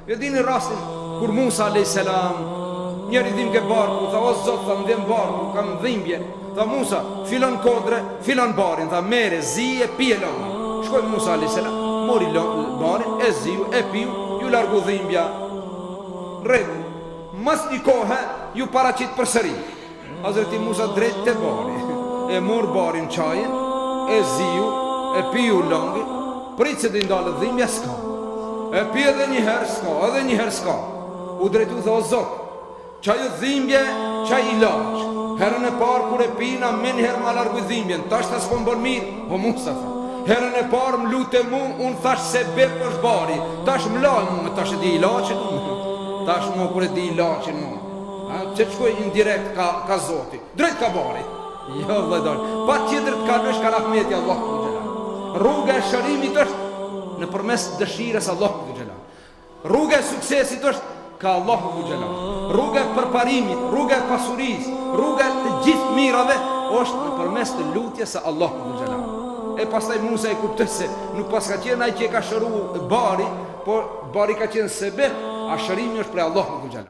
E dini rastin kur Musa a.s. njeri dhim ke barku, tha o Zot, tha m'dhem barku, kam dhimbje. Tha Musa, filon kodre, filon barin, tha mere, zi e pije lëngë. Shkoj Musa a.s. mori barin, e ziu, e piju, ju largu dhimbja. Regu, mas një kohë, ju paraqit për sëri. Hazreti Musa drejt të bari, e mor barin qajen, e ziu, e piju lëngë, pritë se dhe ndalë dhimbja s'ka. E pi edhe njëherë s'ka, edhe njëherë s'ka. U drejtu dhe o Zot, qaj dhimbje, qaj ilaq. Herën e parë kur e pina, me njëherë ma largu dhimbjen. Tash të s'pon bon mirë, o Musa tha. Herën e parë më lute mu, unë thash se bep është bari. Tash më lajë mu, me tash e di ilaqin mu. Tash mu kur e di ilaqin mu. Që të shkoj indirekt ka Zoti, drejt ka bari. Jo vëdojnë, pa tjetër të kalvesh ka rahmeti Allah. Rruga e shërimit është në përmes dëshires Allahu dhu Gjelal. Rruga e suksesit është ka Allahu dhu Gjelal. Rruga e përparimit, rruga e pasuris, rruga e të gjithë mirave është në përmes të lutjes e Allahu dhu Gjelal. E pastaj Musa e kuptoj se nuk pas ka qenë ai që ka shëru bari, por bari ka qenë sebeb, a shërimi është për Allahu dhu Gjelal.